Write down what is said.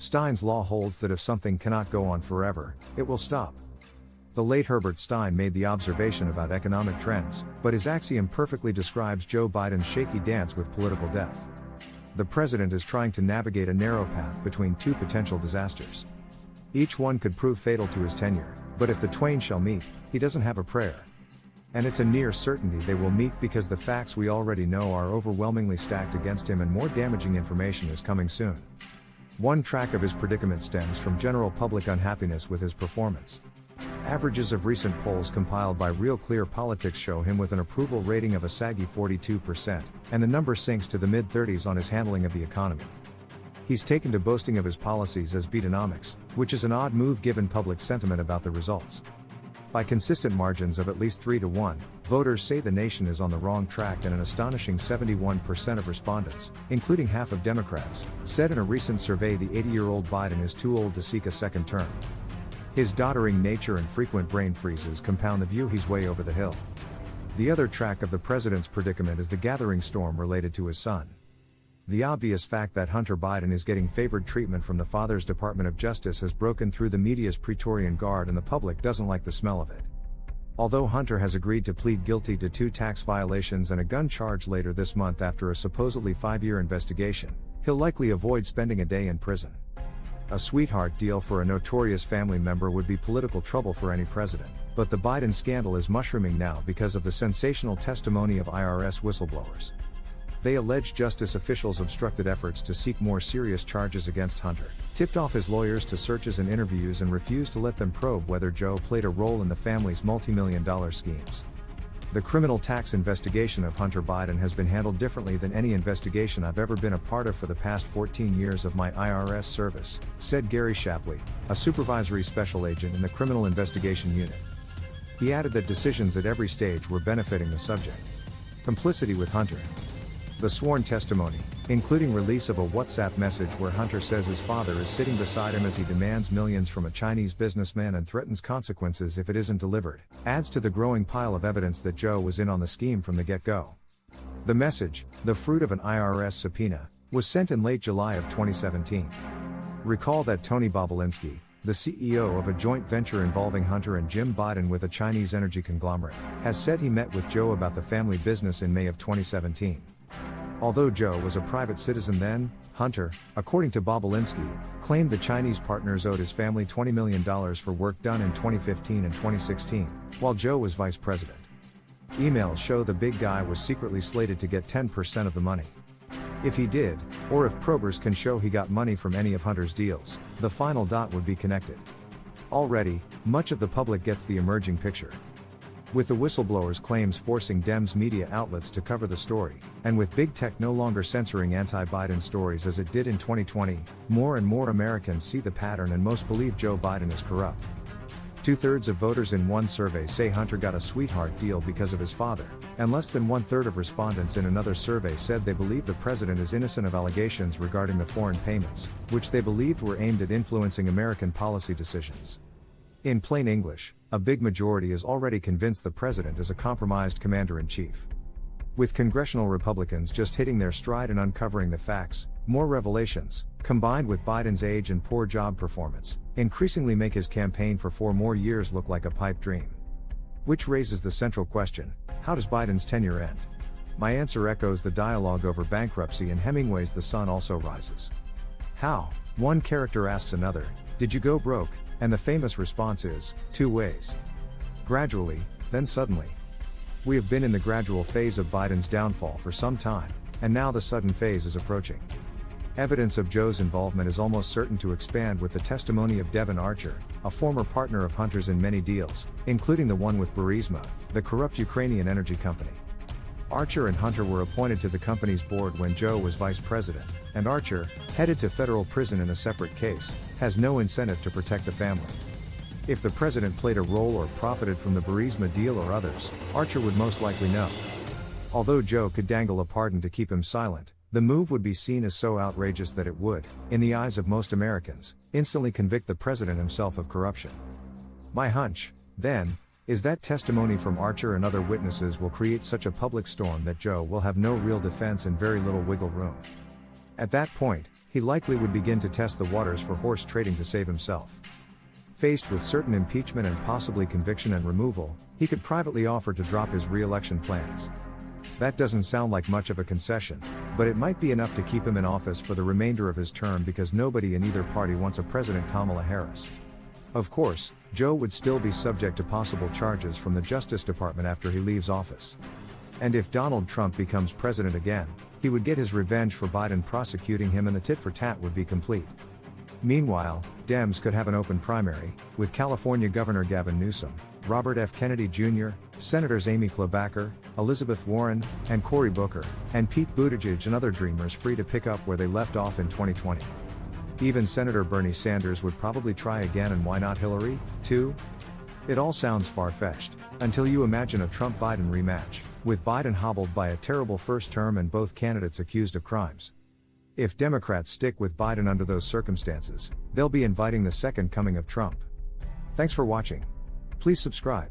Stein's law holds that if something cannot go on forever, it will stop. The late Herbert Stein made the observation about economic trends, but his axiom perfectly describes Joe Biden's shaky dance with political death. The president is trying to navigate a narrow path between two potential disasters. Each one could prove fatal to his tenure, but if the twain shall meet, he doesn't have a prayer. And it's a near certainty they will meet because the facts we already know are overwhelmingly stacked against him and more damaging information is coming soon. One track of his predicament stems from general public unhappiness with his performance. Averages of recent polls compiled by Real Clear Politics show him with an approval rating of a saggy 42%, and the number sinks to the mid-30s on his handling of the economy. He's taken to boasting of his policies as Beatonomics, which is an odd move given public sentiment about the results. By consistent margins of at least 3-1, voters say the nation is on the wrong track, and an astonishing 71% of respondents, including half of Democrats, said in a recent survey the 80-year-old Biden is too old to seek a second term. His doddering nature and frequent brain freezes compound the view he's way over the hill. The other track of the president's predicament is the gathering storm related to his son. The obvious fact that Hunter Biden is getting favored treatment from the father's Department of Justice has broken through the media's Praetorian Guard, and the public doesn't like the smell of it. Although Hunter has agreed to plead guilty to 2 tax violations and a gun charge later this month after a supposedly 5-year investigation, he'll likely avoid spending a day in prison. A sweetheart deal for a notorious family member would be political trouble for any president, but the Biden scandal is mushrooming now because of the sensational testimony of IRS whistleblowers. They allege justice officials obstructed efforts to seek more serious charges against Hunter, tipped off his lawyers to searches and interviews, and refused to let them probe whether Joe played a role in the family's multi-million-dollar schemes. The criminal tax investigation of Hunter Biden has been handled differently than any investigation I've ever been a part of for the past 14 years of my IRS service, said Gary Shapley, a supervisory special agent in the Criminal Investigation Unit. He added that decisions at every stage were benefiting the subject. Complicity with Hunter. The sworn testimony, including release of a WhatsApp message where Hunter says his father is sitting beside him as he demands millions from a Chinese businessman and threatens consequences if it isn't delivered, adds to the growing pile of evidence that Joe was in on the scheme from the get-go. The message, the fruit of an IRS subpoena, was sent in late July of 2017. Recall that Tony Bobulinski, the CEO of a joint venture involving Hunter and Jim Biden with a Chinese energy conglomerate, has said he met with Joe about the family business in May of 2017. Although Joe was a private citizen then, Hunter, according to Bobulinski, claimed the Chinese partners owed his family $20 million for work done in 2015 and 2016, while Joe was vice president. Emails show the big guy was secretly slated to get 10% of the money. If he did, or if probers can show he got money from any of Hunter's deals, the final dot would be connected. Already, much of the public gets the emerging picture. With the whistleblowers' claims forcing Dems media outlets to cover the story, and with big tech no longer censoring anti-Biden stories as it did in 2020, more and more Americans see the pattern and most believe Joe Biden is corrupt. 2/3 of voters in one survey say Hunter got a sweetheart deal because of his father, and less than 1/3 of respondents in another survey said they believe the president is innocent of allegations regarding the foreign payments, which they believed were aimed at influencing American policy decisions. In plain English, a big majority is already convinced the president is a compromised commander-in-chief. With congressional Republicans just hitting their stride and uncovering the facts, more revelations, combined with Biden's age and poor job performance, increasingly make his campaign for 4 more years look like a pipe dream. Which raises the central question: how does Biden's tenure end? My answer echoes the dialogue over bankruptcy in Hemingway's The Sun Also Rises. How? One character asks another, "Did you go broke?" And the famous response is, 2 ways. Gradually, then suddenly. We have been in the gradual phase of Biden's downfall for some time, and now the sudden phase is approaching. Evidence of Joe's involvement is almost certain to expand with the testimony of Devon Archer, a former partner of Hunter's in many deals, including the one with Burisma, the corrupt Ukrainian energy company. Archer and Hunter were appointed to the company's board when Joe was vice president, and Archer, headed to federal prison in a separate case, has no incentive to protect the family. If the president played a role or profited from the Burisma deal or others, Archer would most likely know. Although Joe could dangle a pardon to keep him silent, the move would be seen as so outrageous that it would, in the eyes of most Americans, instantly convict the president himself of corruption. My hunch, then, is that testimony from Archer and other witnesses will create such a public storm that Joe will have no real defense and very little wiggle room. At that point, he likely would begin to test the waters for horse trading to save himself. Faced with certain impeachment and possibly conviction and removal, he could privately offer to drop his re-election plans. That doesn't sound like much of a concession, but it might be enough to keep him in office for the remainder of his term because nobody in either party wants a President Kamala Harris. Of course, Joe would still be subject to possible charges from the Justice Department after he leaves office. And if Donald Trump becomes president again, he would get his revenge for Biden prosecuting him and the tit-for-tat would be complete. Meanwhile, Dems could have an open primary, with California Governor Gavin Newsom, Robert F. Kennedy Jr., Senators Amy Klobuchar, Elizabeth Warren, and Cory Booker, and Pete Buttigieg and other dreamers free to pick up where they left off in 2020. Even Senator Bernie Sanders would probably try again, and why not Hillary, too? It all sounds far-fetched, until you imagine a Trump-Biden rematch, with Biden hobbled by a terrible first term and both candidates accused of crimes. If Democrats stick with Biden under those circumstances, they'll be inviting the second coming of Trump. Thanks for watching. Please subscribe.